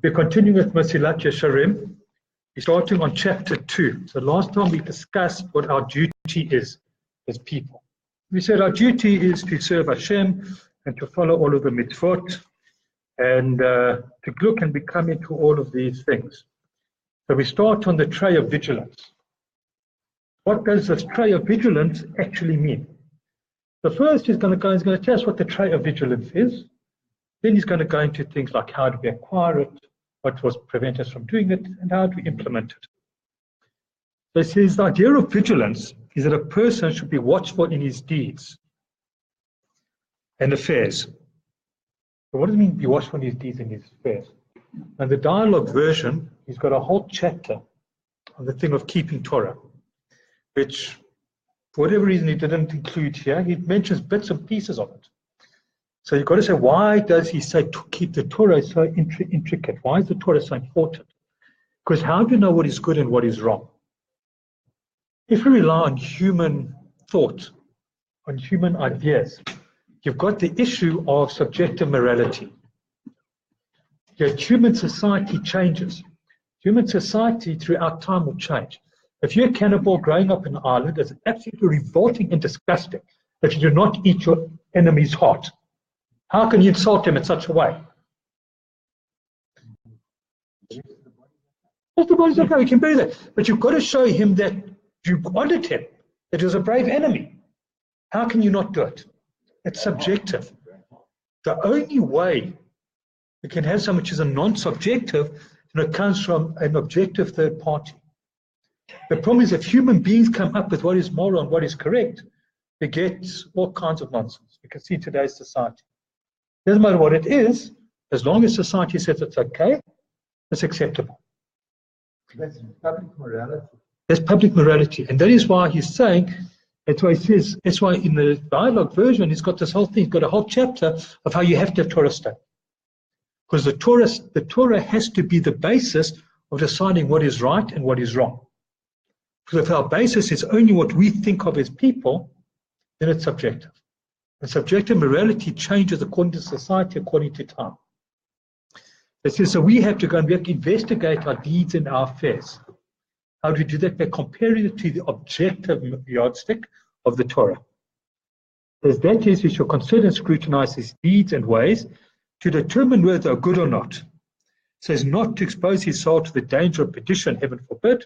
We're continuing with Mesilat Yesharim. We're starting on chapter 2. So last time we discussed what our duty is as people. We said our duty is to serve Hashem and to follow all of the mitzvot and to look and become into all of these things. So we start on the tray of vigilance. What does this tray of vigilance actually mean? The first he's going to tell us what the tray of vigilance is. Then he's going to go into things like how do we acquire it, what was prevent us from doing it, and how do we implement it. So he says the idea of vigilance is that a person should be watchful in his deeds and affairs. So what does it mean be watchful in his deeds and his affairs? And the dialogue version, he's got a whole chapter on the thing of keeping Torah, which for whatever reason he didn't include here. He mentions bits and pieces of it. So you've got to say, why does he say to keep the Torah so intricate? Why is the Torah so important? Because how do you know what is good and what is wrong? If we rely on human thought, on human ideas, you've got the issue of subjective morality. Yet human society changes. Human society throughout time will change. If you're a cannibal growing up in an island, it's absolutely revolting and disgusting that you do not eat your enemy's heart. How can you insult him in such a way? The body's okay, we can bury that. But you've got to show him that you honored him, that he was a brave enemy. How can you not do it? It's subjective. The only way we can have something which is a non-subjective, it comes from an objective third party. The problem is if human beings come up with what is moral and what is correct, they get all kinds of nonsense. We can see today's society. Doesn't matter what it is, as long as society says it's okay, it's acceptable. That's public morality. That's public morality. And that is why he's saying, that's why he says, that's why in the dialogue version, he's got this whole thing, he's got a whole chapter of how you have to have Torah study. Because the Torah has to be the basis of deciding what is right and what is wrong. Because if our basis is only what we think of as people, then it's subjective. And subjective morality changes according to society, according to time. It says, so we have to go and we have to investigate our deeds and our affairs. How do we do that? By comparing it to the objective yardstick of the Torah. As that is, we shall consider and scrutinize his deeds and ways to determine whether they are good or not. It says not to expose his soul to the danger of perdition, heaven forbid,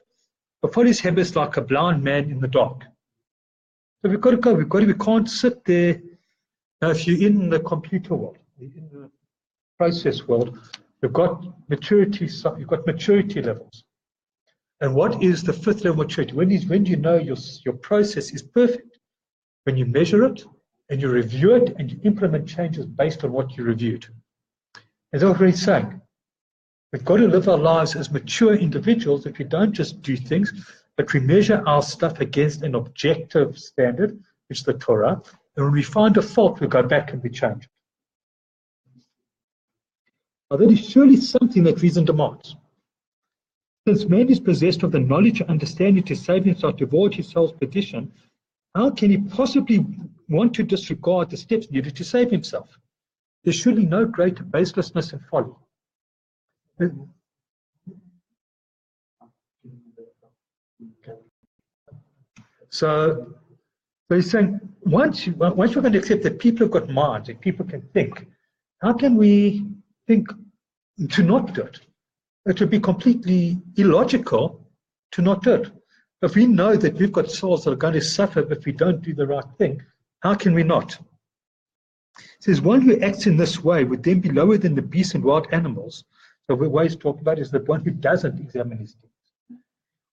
but follow his habits like a blind man in the dark. So we've got to go. We can't sit there. Now, if you're in the computer world, in the process world, you've got maturity levels. And what is the fifth level of maturity? When do you know your process is perfect? When you measure it and you review it and you implement changes based on what you reviewed. As I was already saying, we've got to live our lives as mature individuals that we don't just do things, but we measure our stuff against an objective standard, which is the Torah. And when we find a fault, we go back and we change it. Now, that is surely something that reason demands. Since man is possessed of the knowledge and understanding to save himself, to avoid his soul's perdition, how can he possibly want to disregard the steps needed to save himself? There's surely no greater baselessness and folly. So he's saying, once we're going to accept that people have got minds, that people can think, how can we think to not do it? It would be completely illogical to not do it. If we know that we've got souls that are going to suffer if we don't do the right thing, how can we not? It says, one who acts in this way would then be lower than the beasts and wild animals. So the way he's talking about is the one who doesn't examine his deeds.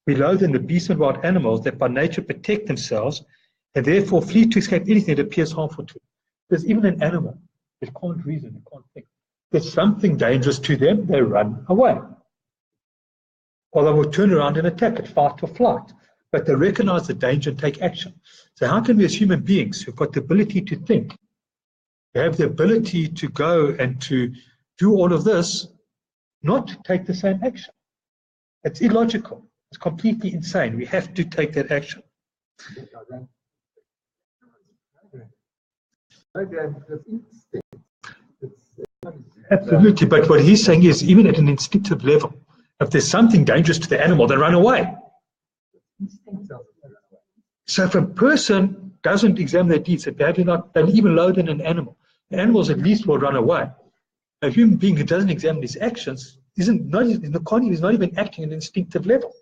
Be lower than the beasts and wild animals that by nature protect themselves and therefore flee to escape anything that appears harmful to them. There's even an animal that can't reason, that can't think. There's something dangerous to them, they run away. Or they will turn around and attack it, fight or flight. But they recognize the danger and take action. So how can we as human beings who've got the ability to think, have the ability to go and to do all of this, not take the same action? It's illogical. It's completely insane. We have to take that action. Absolutely, but what he's saying is, even at an instinctive level, if there's something dangerous to the animal, they run away. So if a person doesn't examine their deeds, they're even lower than an animal. The animals at least will run away. A human being who doesn't examine his actions is not even acting at an instinctive level.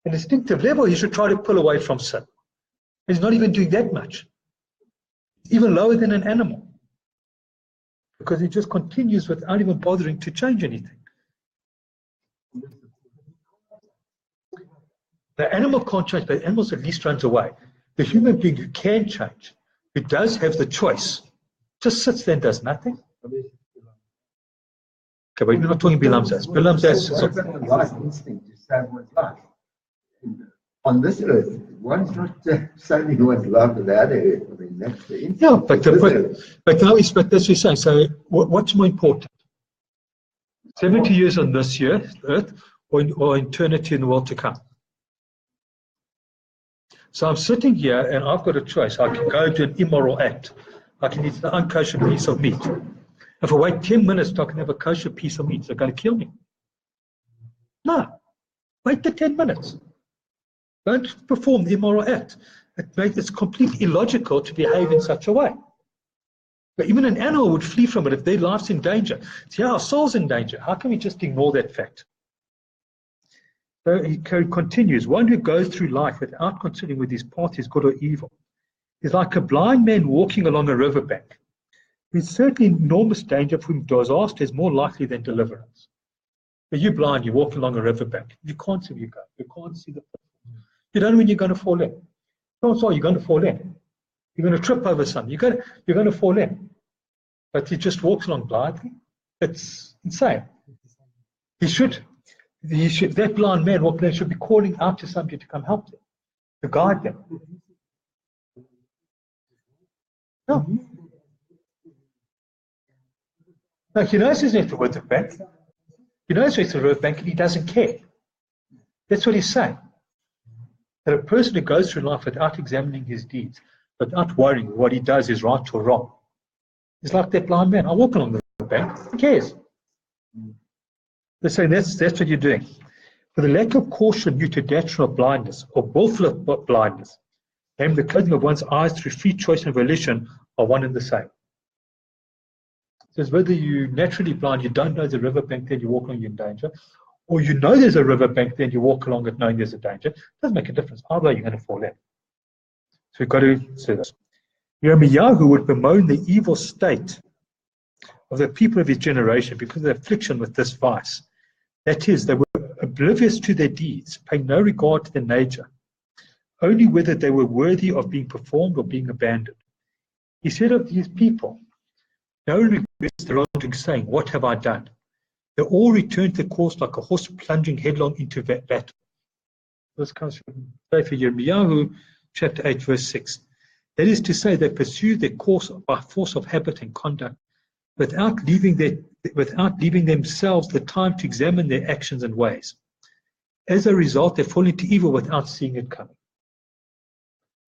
At an instinctive level, he should try to pull away from sin. He's not even doing that much. Even lower than an animal. Because he just continues without even bothering to change anything. The animal can't change, but the animal at least runs away. The human being who can change, who does have the choice, just sits there and does nothing. Okay, but we're not talking Bilam Zas. Bilam Zas is instinct to save one's life. On this earth, one's not saving one's life with the other earth. I mean, that's the instinct. Yeah, but that's what we're saying. So, what's more important? 70 years on this earth, or eternity in the world to come? So I'm sitting here and I've got a choice. I can go do an immoral act. I can eat an unkosher piece of meat. If I wait 10 minutes, I can have a kosher piece of meat. They're going to kill me. No. Wait the 10 minutes. Don't perform the immoral act. It's completely illogical to behave in such a way. But even an animal would flee from it if their life's in danger. See, our soul's in danger. How can we just ignore that fact? So he continues, one who goes through life without considering whether his path is good or evil is like a blind man walking along a riverbank. There's certainly enormous danger for whom disaster is more likely than deliverance. But you're blind, you're walking along a riverbank. You can't see where you go. You can't see the pitfalls. You don't know when you're going to fall in. Chances are you're going to fall in. You're going to trip over something. You're going to fall in. But he just walks along blindly. It's insane. He should. That blind man should be calling out to somebody to come help them, to guide them. No. No, he knows he's at the riverbank. He knows he's at the riverbank and he doesn't care. That's what he's saying. That a person who goes through life without examining his deeds, without worrying what he does is right or wrong, is like that blind man. I walk along the riverbank. Who cares? They're saying that's what you're doing. For the lack of caution due to natural blindness or willful blindness, and the closing of one's eyes through free choice and volition are one and the same. It says whether you're naturally blind, you don't know there's a riverbank, then you walk along, you're in danger, or you know there's a riverbank, then you walk along it knowing there's a danger. It doesn't make a difference. Either you're going to fall in. So we've got to say this. Yirmiyahu would bemoan the evil state of the people of his generation because of the affliction with this vice. That is, they were oblivious to their deeds, paying no regard to their nature, only whether they were worthy of being performed or being abandoned. He said of these people, no one regrets their wrongdoing, saying, what have I done? They all returned to their course like a horse plunging headlong into battle. This comes from Yirmiyahu, chapter 8, verse 6. That is to say, they pursued their course by force of habit and conduct, without leaving themselves the time to examine their actions and ways. As a result, they fall into evil without seeing it coming.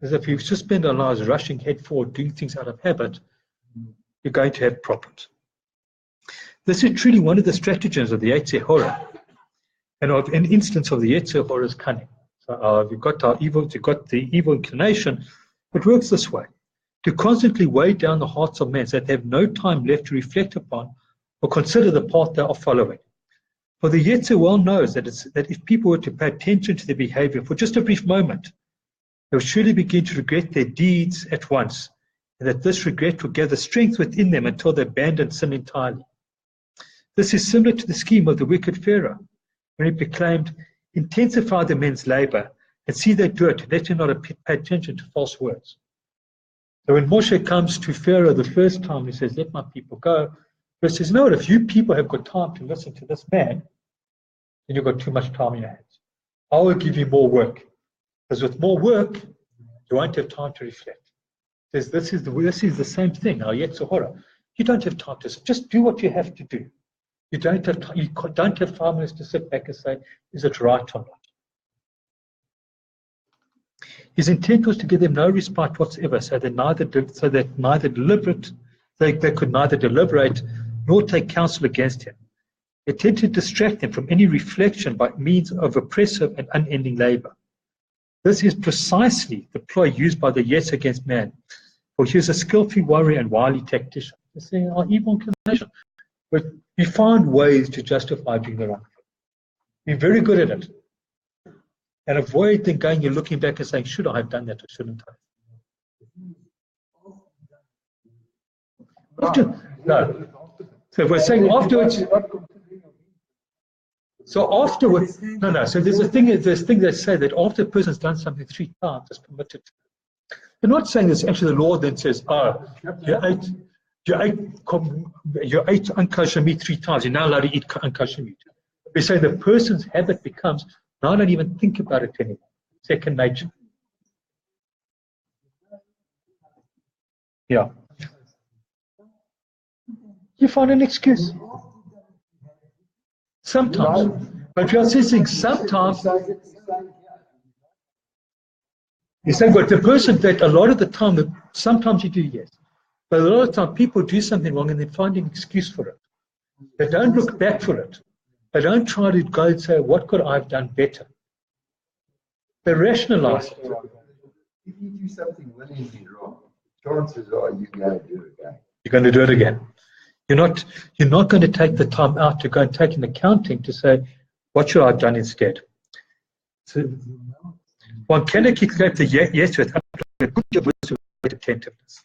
As if you just spend our lives rushing head forward, doing things out of habit, you're going to have problems. This is truly one of the stratagems of the Yetzer Hara, and of an instance of the Yetzer Hara's cunning. So you've got the evil inclination. It works this way: to constantly weigh down the hearts of men so that they have no time left to reflect upon or consider the path they are following. For the Yetzer well knows that if people were to pay attention to their behavior for just a brief moment, they would surely begin to regret their deeds at once, and that this regret will gather strength within them until they abandon sin entirely. This is similar to the scheme of the wicked Pharaoh, when he proclaimed, intensify the men's labor, and see they do it, let him not pay attention to false words. So when Moshe comes to Pharaoh the first time, he says, let my people go. He says, no, if you people have got time to listen to this man, then you've got too much time in your hands. I will give you more work. Because with more work, you won't have time to reflect. He says, this is the same thing, our Yetzer Hara. You don't have time to just do what you have to do. You don't have 5 minutes to sit back and say, is it right or not? His intent was to give them no respite whatsoever, so that they could neither deliberate nor take counsel against him. They tend to distract him from any reflection by means of oppressive and unending labor. This is precisely the ploy used by the Yetzer against man, for he is a skillful warrior and wily tactician. They say our evil inclination, but we find ways to justify doing the wrong thing. Be very good at it, and avoid then going and looking back and saying, should I have done that or shouldn't I? No. So we're saying afterwards. So afterwards, no. So there's a thing that say that after a person's done something 3 times, it's permitted. They're not saying this. Actually, the law then says, you ate unkosher meat 3 times. You're now allowed to eat unkosher meat. We say the person's habit becomes, now I don't even think about it anymore. Second nature. Yeah. You find an excuse. Sometimes. But we are saying sometimes. You say, but the person that a lot of the time, sometimes you do, yes. But a lot of the time people do something wrong and they find an excuse for it. They don't look back for it. They don't try to go and say, what could I have done better? They rationalize it. If you do something willingly wrong, chances are you're going to do it again. You're going to do it again. You're not going to take the time out to go and take an accounting to say, what should I have done instead? So, one cannot equate the yes with good wisdom with attentiveness.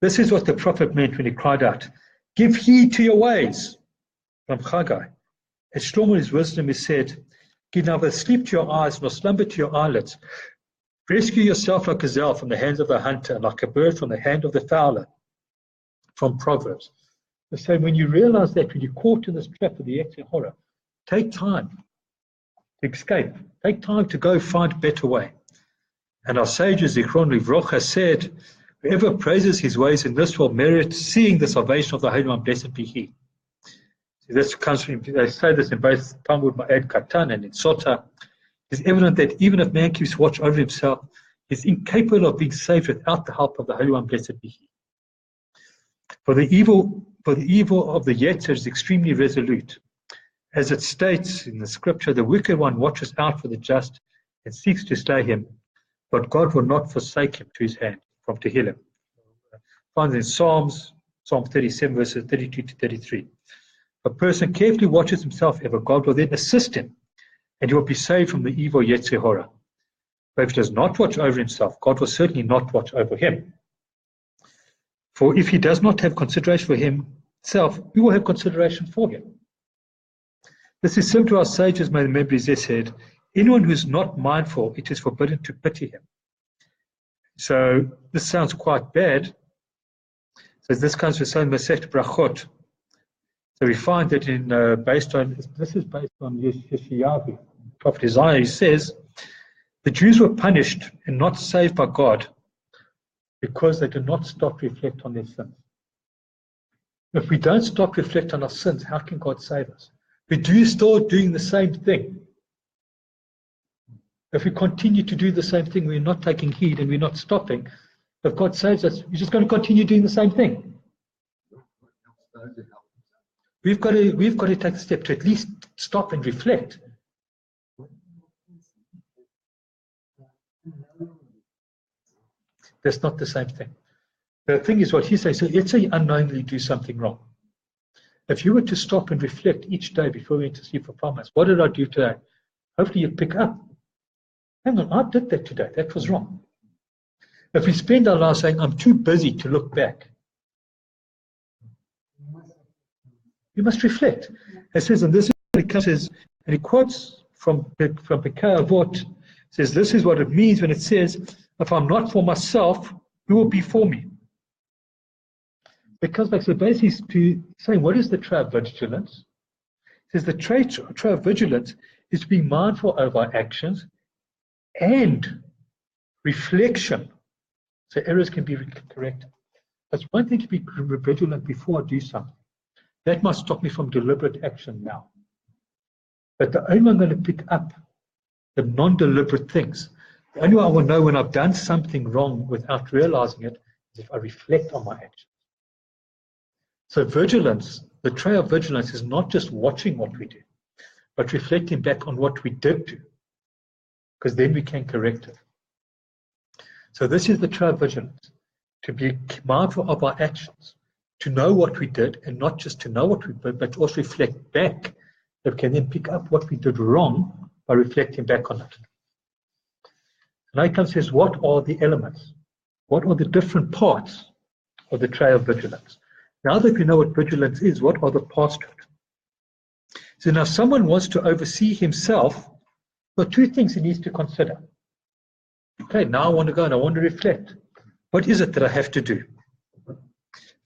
This is what the prophet meant when he cried out, give heed to your ways. From Haggai. As Shlomo his wisdom is said, give neither sleep to your eyes nor slumber to your eyelids. Rescue yourself like a gazelle from the hands of the hunter, and like a bird from the hand of the fowler. From Proverbs. They say when you realize that, when you're caught in this trap of the Yetzer Hara, take time to escape. Take time to go find a better way. And our sages, Zichron Livrocha, said, whoever praises his ways in this will merit seeing the salvation of the Holy One, blessed be he. So this comes from, they say this in both Talmud Ma'ed Katan and in Sota. It's evident that even if man keeps watch over himself, he's incapable of being saved without the help of the Holy One, blessed be he. For the evil of the Yetzer is extremely resolute. As it states in the scripture, the wicked one watches out for the just and seeks to slay him, but God will not forsake him to his hand, from to heal him. Found in Psalm 37, verses 32 to 33. A person carefully watches himself ever, God will then assist him, and he will be saved from the evil Yetzer Hara. But if he does not watch over himself, God will certainly not watch over him. For if he does not have consideration for himself, who will have consideration for him? This is similar to our sages, may the memories said, anyone who is not mindful, it is forbidden to pity him. So this sounds quite bad. So this comes from Masechet Brachot. So we find that based on Yeshayahu, Prophet Isaiah, he says, the Jews were punished and not saved by God because they did not stop to reflect on their sins. If we don't stop to reflect on our sins, how can God save us? We do still doing the same thing. If we continue to do the same thing, we're not taking heed and we're not stopping. If God saves us, we're just going to continue doing the same thing. We've got to take a step to at least stop and reflect. That's not the same thing. The thing is what he says, so let's say you unknowingly do something wrong. If you were to stop and reflect each day before we went to sleep for 5 months, what did I do today? Hopefully you'd pick up. Hang on, I did that today. That was wrong. If we spend our lives saying, I'm too busy to look back, you must reflect. It says, and this is what it says, and he quotes from Pekah Avot, says, this is what it means when it says, if I'm not for myself, who will be for me? Because like so basically saying, what is the trait of vigilance? It says the trait of vigilance is to be mindful of our actions and reflection. So errors can be corrected. It's one thing to be vigilant before I do something. That must stop me from deliberate action now. But the only way I'm going to pick up the non-deliberate things, the only way I will know when I've done something wrong without realizing it is if I reflect on my actions. So vigilance, the tray of vigilance is not just watching what we do, but reflecting back on what we did do, because then we can correct it. So this is the tray of vigilance, to be mindful of our actions, to know what we did, and not just to know what we did, but also reflect back, that we can then pick up what we did wrong by reflecting back on it. And Aikam says, what are the elements? What are the different parts of the tray of vigilance? Now that we know what vigilance is, what are the parts to it? So now someone wants to oversee himself, there are two things he needs to consider. Okay, now I want to go and I want to reflect. What is it that I have to do?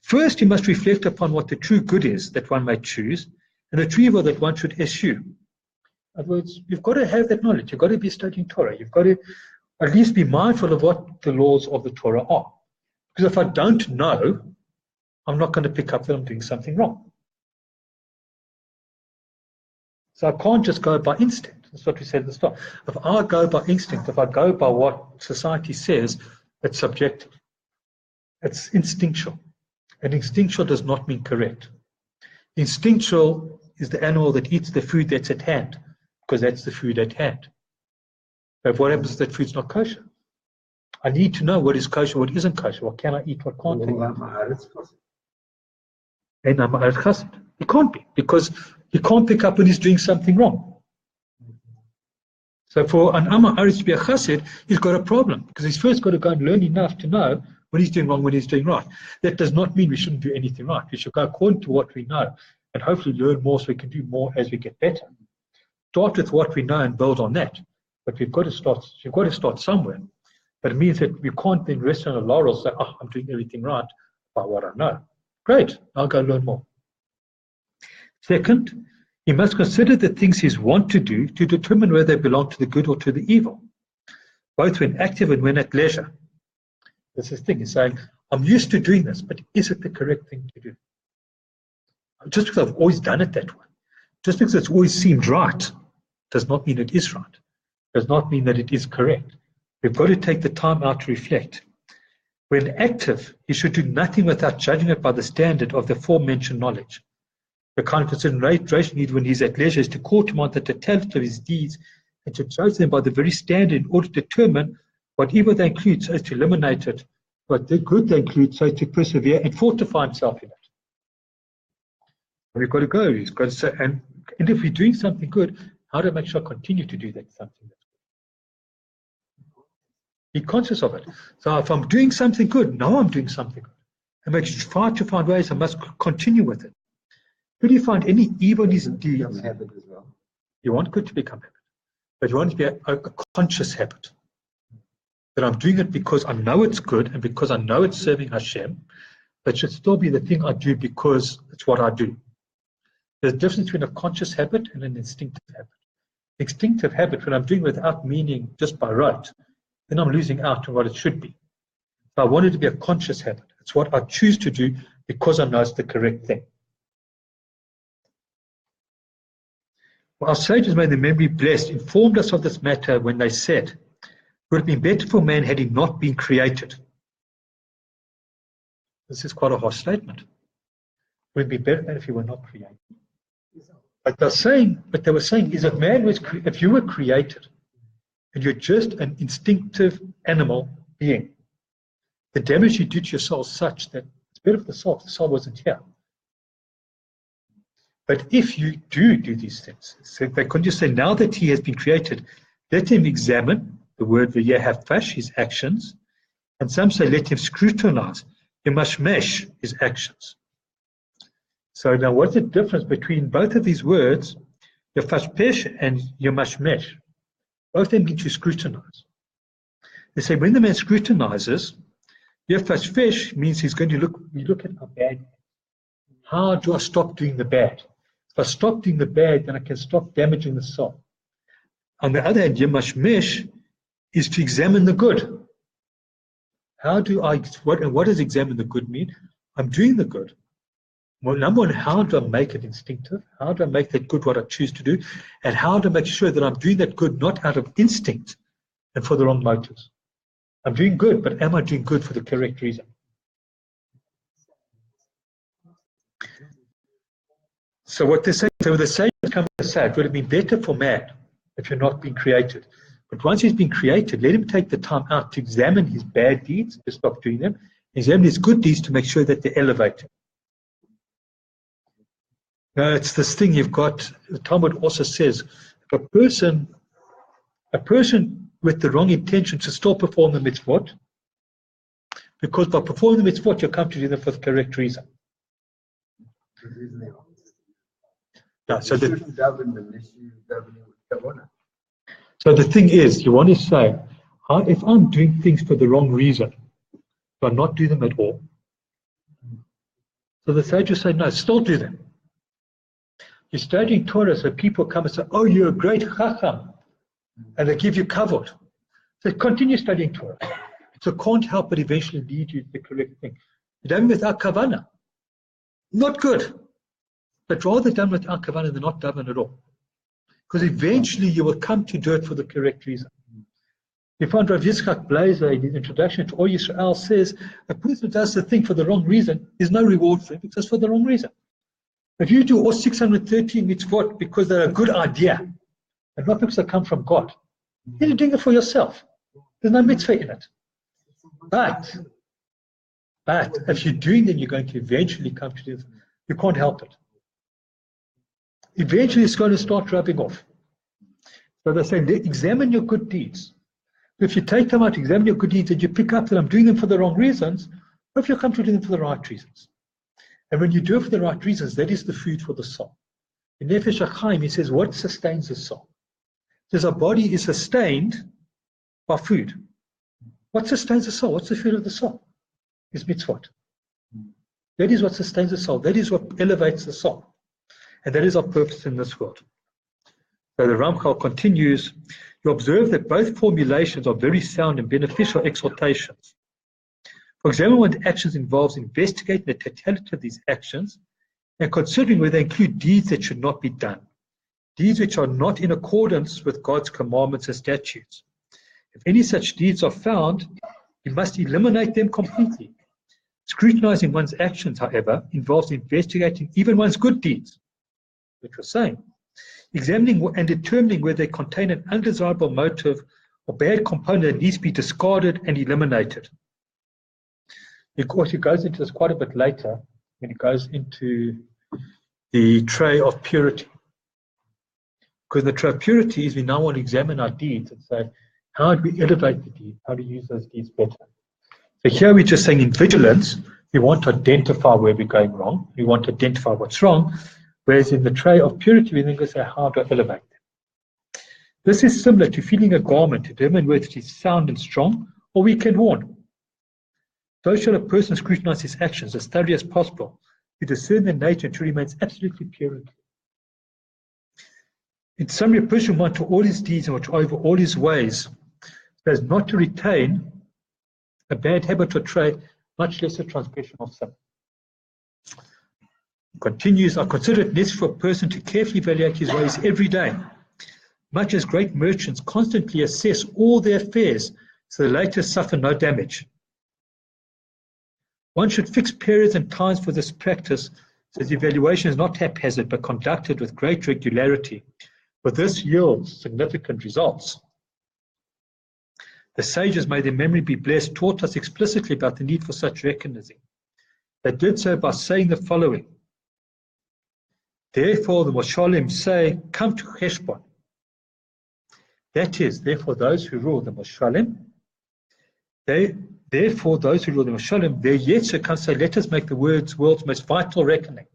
First, you must reflect upon what the true good is that one may choose, and the true evil that one should eschew. In other words, you've got to have that knowledge. You've got to be studying Torah. You've got to at least be mindful of what the laws of the Torah are. Because if I don't know, I'm not going to pick up that I'm doing something wrong. So I can't just go by instinct. That's what we said at the start. If I go by instinct, if I go by what society says, it's subjective. It's instinctual. And instinctual does not mean correct. Instinctual is the animal that eats the food that's at hand, because that's the food at hand. But what happens if that food's not kosher? I need to know what is kosher, what isn't kosher, what can I eat, what can't I eat. He can't be, because he can't pick up when he's doing something wrong. So for an Amma Aretz to be a chassid, he's got a problem, because he's first got to go and learn enough to know when he's doing wrong, when he's doing right. That does not mean we shouldn't do anything right. We should go according to what we know and hopefully learn more so we can do more as we get better. Start with what we know and build on that. But you've got to start somewhere. But it means that we can't then rest on the laurels and say, oh, I'm doing everything right by what I know. Great, I'll go learn more. Second, he must consider the things he's want to do to determine whether they belong to the good or to the evil, both when active and when at leisure. This is the thing, he's saying, I'm used to doing this, but is it the correct thing to do? Just because I've always done it that way, just because it's always seemed right, does not mean it is right, does not mean that it is correct. We've got to take the time out to reflect. When active, he should do nothing without judging it by the standard of the aforementioned knowledge. The kind of consideration needed when he's at leisure is to call to mind the totality of his deeds and to judge them by the very standard in order to determine what evil they include so as to eliminate it, what the good they include so as to persevere and fortify himself in it. We've got to go. He's got to say, and if we're doing something good, how do I make sure I continue to do that something that's good? Be conscious of it. So if I'm doing something good, now I'm doing something good. And try to find ways I must continue with it. Who do you find any evil in his deeds? Habit as well. You want good to become habit, but you want it to be a conscious habit. That I'm doing it because I know it's good and because I know it's serving Hashem, but it should still be the thing I do because it's what I do. There's a difference between a conscious habit and an instinctive habit. Instinctive habit, when I'm doing without meaning, just by rote, then I'm losing out on what it should be. So I want it to be a conscious habit. It's what I choose to do because I know it's the correct thing. Well, our sages, may their memory blessed, informed us of this matter when they said, it would have been better for man had he not been created. This is quite a harsh statement. It would be better if he were not created. But they were saying is if you were created and you're just an instinctive animal being, the damage you do to your soul is such that it's better for the soul wasn't here. But if you do these things, so they couldn't just say, now that he has been created, let him examine the word v'yehafash, his actions, and some say let him scrutinize, yemashmesh, his actions. So now what's the difference between both of these words, yefashpesh and yemashmesh? Both of them mean to scrutinize. They say when the man scrutinizes, yefashpesh means he's going to look at how bad. How do I stop doing the bad? If I stop doing the bad, then I can stop damaging the soul. On the other hand, yemashmesh is to examine the good. What does examine the good mean? I'm doing the good. Well, number one, how do I make it instinctive? How do I make that good what I choose to do? And how do I make sure that I'm doing that good not out of instinct and for the wrong motives? I'm doing good, but am I doing good for the correct reason? So what they say, so the sages come to say it would have been better for man if you're not being created. But once he's been created, let him take the time out to examine his bad deeds, to stop doing them, examine his good deeds to make sure that they elevate him. Now, it's this thing you've got, the Talmud also says, a person with the wrong intention should still perform the mitzvot, because by performing the mitzvot, you'll come to do them for the correct reason. Yeah, so the thing is, you want to say, if I'm doing things for the wrong reason, do I not do them at all? So the sages say, no, still do them. You're studying Torah, so people come and say, oh, you're a great chacham, and they give you kavod. So continue studying Torah. So can't help but eventually lead you to the correct thing. You're done without kavanah. Not good. But rather done without kavanah than not done at all. Because eventually you will come to do it for the correct reason. You find Rav Yitzchak Blazer in his introduction to Or Yisrael says, a person who does the thing for the wrong reason, there's no reward for it because it's for the wrong reason. If you do all 613 mitzvot because they're a good idea, and not because they come from God, then you're doing it for yourself. There's no mitzvah in it. But if you're doing them, you're going to eventually come to this. You can't help it. Eventually, it's going to start rubbing off. So they say, examine your good deeds. If you take time out to examine your good deeds and you pick up that I'm doing them for the wrong reasons, or if you come to do them for the right reasons. And when you do it for the right reasons, that is the food for the soul. In Nefesh HaChaim, he says, what sustains the soul? He says, our body is sustained by food. What sustains the soul? What's the food of the soul? It's mitzvot. That is what sustains the soul. That is what elevates the soul. And that is our purpose in this world. So the Ramchal continues, you observe that both formulations are very sound and beneficial exhortations. For example, when actions involves investigating the totality of these actions and considering whether they include deeds that should not be done, deeds which are not in accordance with God's commandments and statutes. If any such deeds are found, you must eliminate them completely. Scrutinizing one's actions, however, involves investigating even one's good deeds, which we're saying, examining and determining whether they contain an undesirable motive or bad component that needs to be discarded and eliminated. Of course, he goes into this quite a bit later when he goes into the tray of purity. Because the tray of purity is we now want to examine our deeds and say, how do we elevate the deeds? How do we use those deeds better? So here we're just saying in vigilance, we want to identify where we're going wrong. We want to identify what's wrong. Whereas in the tray of purity, we then go say, how do I elevate them? This is similar to feeling a garment to determine whether it is sound and strong or weak and worn. So shall a person scrutinize his actions as thoroughly as possible to discern their nature and to remain absolutely pure and clean. In summary, a person wants to all his deeds and watch over all his ways so as not to retain a bad habit or trait, much less a transgression of sin. Continues, I consider it necessary for a person to carefully evaluate his ways every day, much as great merchants constantly assess all their affairs so the later suffer no damage. One should fix periods and times for this practice so the evaluation is not haphazard but conducted with great regularity, for this yields significant results. The sages, may their memory be blessed, taught us explicitly about the need for such reckoning. They did so by saying the following. Therefore the Moshalim say, come to Cheshbon. That is, therefore those who rule the Moshalim, therefore those who rule the Moshalim, their Yetzer can say, let us make the world's most vital reckoning.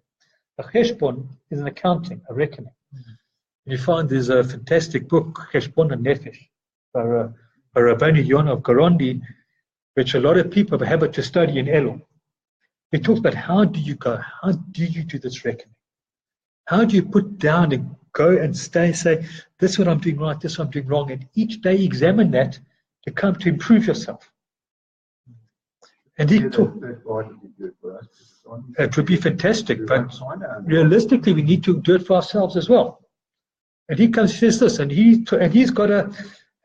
A Cheshbon is an accounting, a reckoning. And you find there's a fantastic book, Cheshbon and Nefesh, by Rabboni Yonah of Garondi, which a lot of people have a habit to study in Elul. He talks about how do you do this reckoning? How do you put down and go and say, this is what I'm doing right, this is what I'm doing wrong, and each day examine that to come to improve yourself. And he talked. It would be fantastic, but realistically, we need to do it for ourselves as well. And he comes, says this, and he's got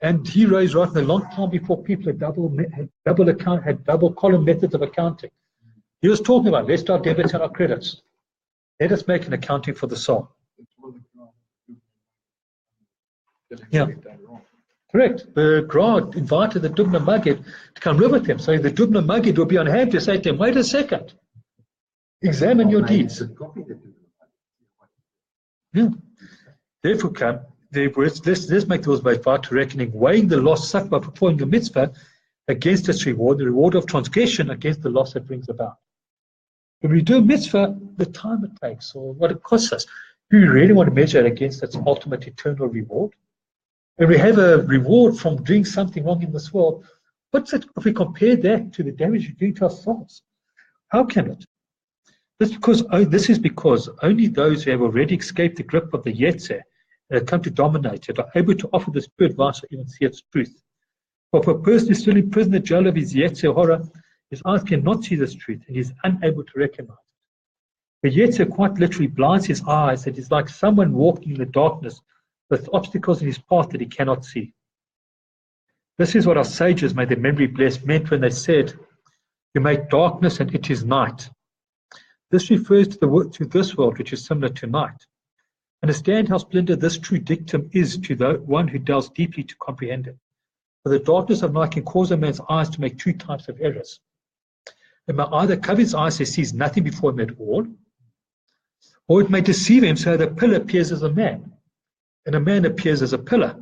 and he raised right in a long time before people had double column methods of accounting. He was talking about let's start debits and our credits. Let us make an accounting for the soul. Yeah. Correct. The Grad invited the Dubna Magid to come live with him. So the Dubna Magid will be on hand to say to him, wait a second, examine your deeds. Yeah. Therefore come, let's make those by far to reckoning, weighing the loss suffered by performing the mitzvah against its reward, the reward of transgression against the loss it brings about. When we do a mitzvah, the time it takes or what it costs us, do you really want to measure it against its ultimate eternal reward? When we have a reward from doing something wrong in this world, what's it if we compare that to the damage we do to ourselves? How can it? This is because only those who have already escaped the grip of the Yetzer and have come to dominate it are able to offer this true advice or even see its truth. For if a person is still in prison, the jail of his Yetzer horror, his eyes cannot see this truth and he is unable to recognize it. The Yetzer quite literally blinds his eyes. It is like someone walking in the darkness with obstacles in his path that he cannot see. This is what our sages, may their memory blessed, meant when they said, you make darkness and it is night. This refers to this world, which is similar to night. Understand how splendid this true dictum is to the one who delves deeply to comprehend it. For the darkness of night can cause a man's eyes to make two types of errors. It may either cover his eyes so he sees nothing before him at all, or it may deceive him so the pillar appears as a man, and a man appears as a pillar.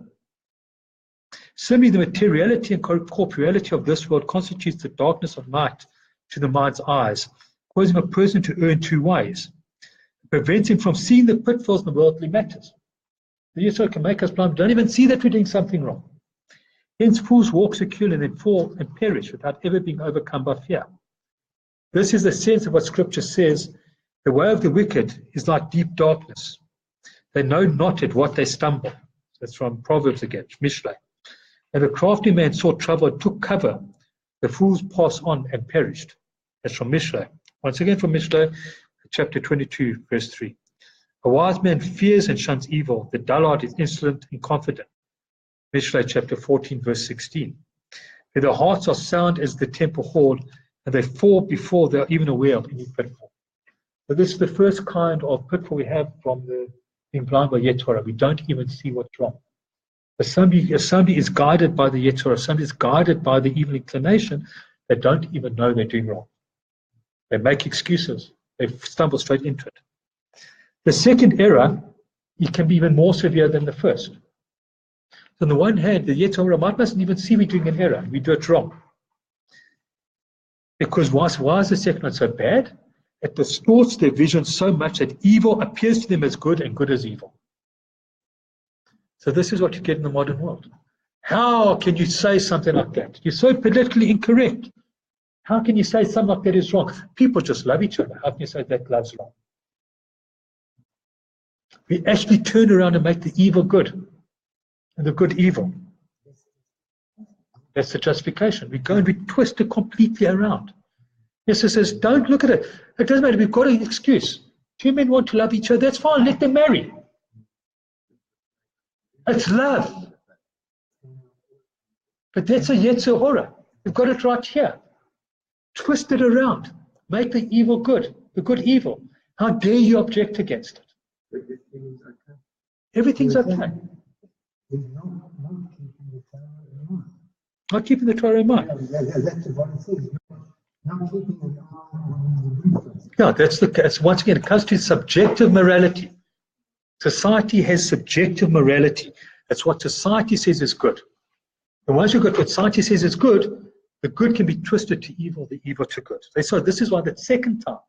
Similarly, the materiality and corporeality of this world constitutes the darkness of night to the mind's eyes, causing a person to err in two ways. It prevents him from seeing the pitfalls in the worldly matters. The Yetzer can make us blind. We don't even see that we're doing something wrong. Hence, fools walk securely and then fall and perish without ever being overcome by fear. This is the sense of what Scripture says. The way of the wicked is like deep darkness. They know not at what they stumble. That's from Proverbs again, Mishlei. And the crafty man saw trouble and took cover. The fools pass on and perished. That's from Mishlei. Once again from Mishlei, chapter 22, verse 3. A wise man fears and shuns evil. The dullard is insolent and confident. Mishlei chapter 14, verse 16. Their hearts are sound as the temple hall, and they fall before they are even aware of any pitfall. So this is the first kind of pitfall we have from being blind by Yetzer Hara. We don't even see what's wrong. If somebody is guided by the Yetzer Hara, somebody is guided by the evil inclination, they don't even know they're doing wrong. They make excuses. They stumble straight into it. The second error, it can be even more severe than the first. So on the one hand, the Yetzer Hara mustn't even see we're doing an error. We do it wrong. Because why is the second one so bad? It distorts their vision so much that evil appears to them as good and good as evil. So this is what you get in the modern world. How can you say something like that? You're so politically incorrect. How can you say something like that is wrong? People just love each other. How can you say that love's wrong? We actually turn around and make the evil good and the good evil. That's the justification. We go and we twist it completely around. Yes, it says, don't look at it. It doesn't matter. We've got an excuse. Two men want to love each other. That's fine. Let them marry. It's love. But that's a Yetzer Hara. We've got it right here. Twist it around. Make the evil good, the good evil. How dare you object against it? Everything's okay. Not keeping the Torah in mind. Yeah, that's the case. Once again, it comes to subjective morality. Society has subjective morality. That's what society says is good. And once you've got what society says is good, the good can be twisted to evil, the evil to good. So this is why the second time,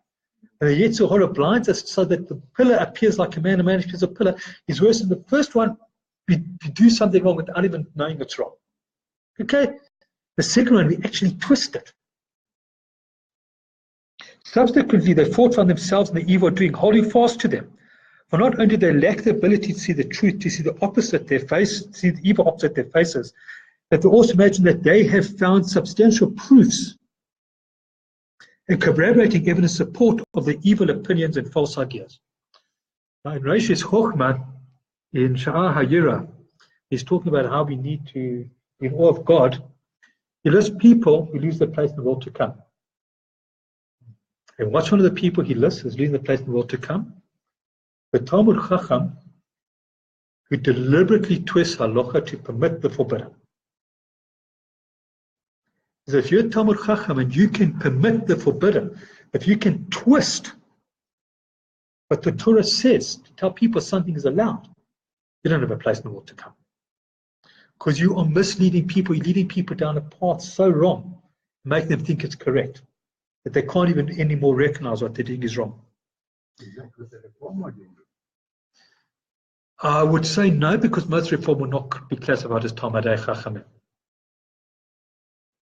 and the Yetzer Hara blinds us so that the pillar appears like a man appears a pillar, is worse than the first one. We do something wrong without even knowing it's wrong. Okay? The second one, we actually twist it. Subsequently, they fortify themselves in the evil doing, holding fast to them. For not only do they lack the ability to see the truth, to see the opposite their face, see the evil opposite their faces, but they also imagine that they have found substantial proofs and corroborating evidence support of the evil opinions and false ideas. Now in Reishis Chochmah, in Sha'ar HaYirah, he's talking about how we need to be in awe of God. He lists people who lose their place in the world to come. And what's one of the people he lists as losing their place in the world to come? The Talmud Chacham who deliberately twists halacha to permit the forbidden. So if you're a Talmud Chacham and you can permit the forbidden, if you can twist what the Torah says to tell people something is allowed, you don't have a place in the world to come. Because you are misleading people, you're leading people down a path so wrong, making them think it's correct, that they can't even anymore recognize what they're doing is wrong. Is that what the Reform are doing? I would say no, because most Reform will not be classified as Talmidei Chachamim.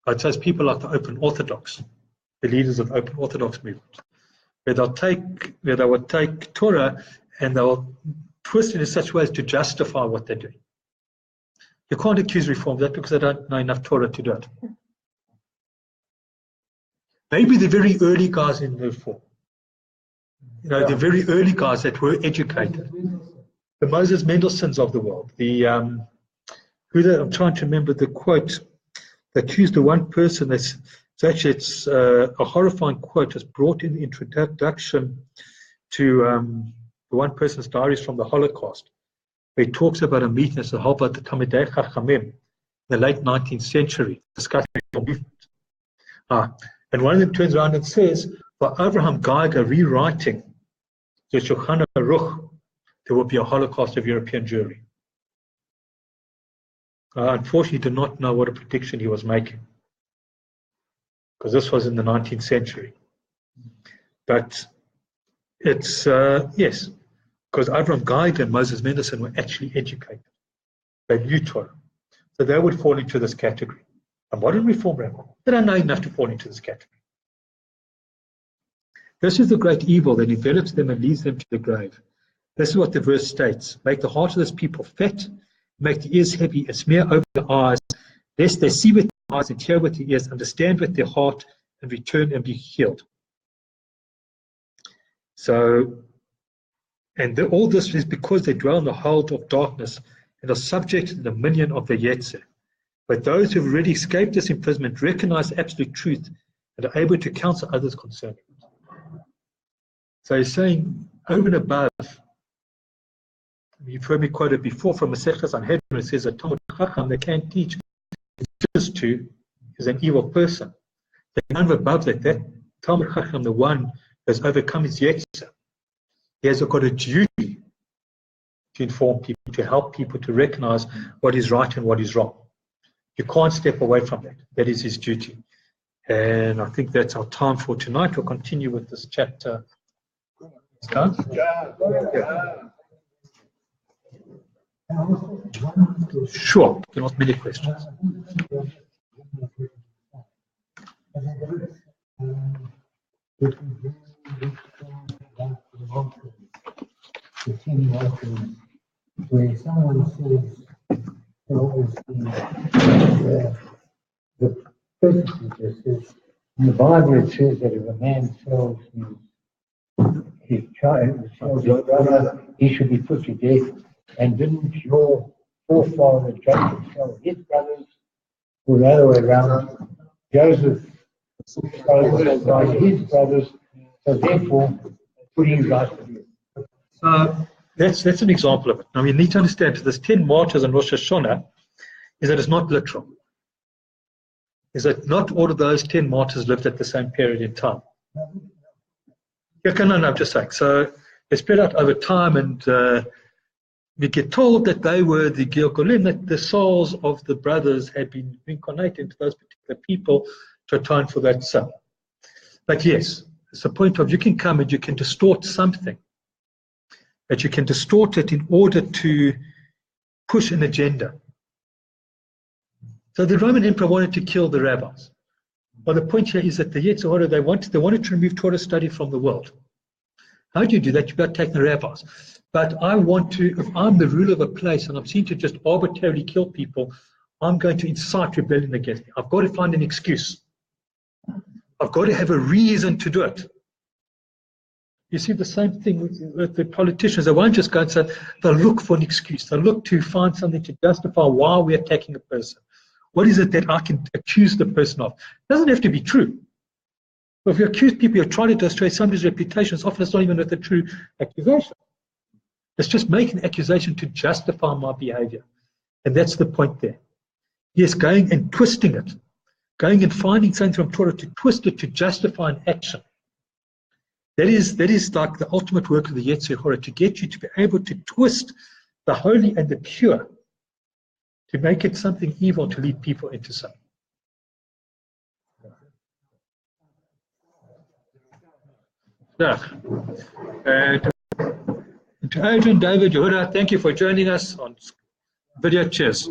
I'd say it's people like the Open Orthodox, the leaders of the Open Orthodox movement, where they will take Torah and they'll twist it in such ways to justify what they're doing. You can't accuse Reform of that because they don't know enough Torah to do it. Maybe the very early guys in the Reform, the very early guys that were educated, the Moses Mendelssohns of the world, I'm trying to remember the quote. They accused the one person it's a horrifying quote. It's brought in the introduction to the one person's diaries from the Holocaust, where he talks about a meeting as a whole about the Talmidei Chachamim in the late 19th century, discussing the movement. And one of them turns around and says, for Avraham Geiger rewriting the Shulchan Aruch, there will be a Holocaust of European Jewry. Unfortunately, he did not know what a prediction he was making, because this was in the 19th century. But it's, yes, because Avraham Geiger and Moses Mendelssohn were actually educated. They knew Torah. So they would fall into this category. A modern Reform rabbi, they don't know enough to fall into this category. This is the great evil that envelops them and leads them to the grave. This is what the verse states. Make the heart of this people fat, make the ears heavy, and smear over the eyes, lest they see with their eyes and hear with their ears, understand with their heart, and return and be healed. So, all this is because they dwell in the hold of darkness and are subject to the dominion of the Yetzer. But those who have already escaped this imprisonment recognize absolute truth and are able to counsel others concerning it. So he's saying, over and above, you've heard me quote it before from Masechtas Sanhedrin, it says that Talmud Chacham, they can't teach just to is an evil person. They over above that Talmud Chacham, the one who has overcome his Yetzer, he has got a duty to inform people, to help people to recognize what is right and what is wrong. You can't step away from that. That is his duty. And I think that's our time for tonight. We'll continue with this chapter. It's done? Yeah. Sure. There are not many questions. Where someone says, the persecutor says, in the Bible it says that if a man sells his child, sells his brother, he should be put to death. And didn't your forefather Jacob sell his brothers, or the other way around? Joseph sold by his brothers, so therefore put him right to death. So that's an example of it. Now you need to understand, there's 10 martyrs on Rosh Hashanah, is that it's not literal. Is that not all of those 10 martyrs lived at the same period in time? No, I'm just saying. So they spread out over time, and we get told that they were the Gilgolim, that the souls of the brothers had been reincarnated into those particular people to atone for that sin. But yes, it's the point of you can come and you can distort something, that you can distort it in order to push an agenda. So the Roman Emperor wanted to kill the rabbis. Well, the point here is that the Yetzer Hara, they wanted to remove Torah study from the world. How do you do that? You've got to take the rabbis. But I want to, if I'm the ruler of a place and I'm seen to just arbitrarily kill people, I'm going to incite rebellion against me. I've got to find an excuse. I've got to have a reason to do it. You see the same thing with the politicians. They won't just go and say, they'll look for an excuse. They'll look to find something to justify why we're attacking a person. What is it that I can accuse the person of? It doesn't have to be true. But if you accuse people, you're trying to destroy somebody's reputation, often it's not even with a true accusation. It's just making an accusation to justify my behavior. And that's the point there. Yes, going and twisting it. Going and finding something from Torah to twist it to justify an action. That is like the ultimate work of the Yetzer Hara, to get you to be able to twist the holy and the pure, to make it something evil, to lead people into sin. Yeah. And to Adrian, David, Yehuda, thank you for joining us on video. Cheers.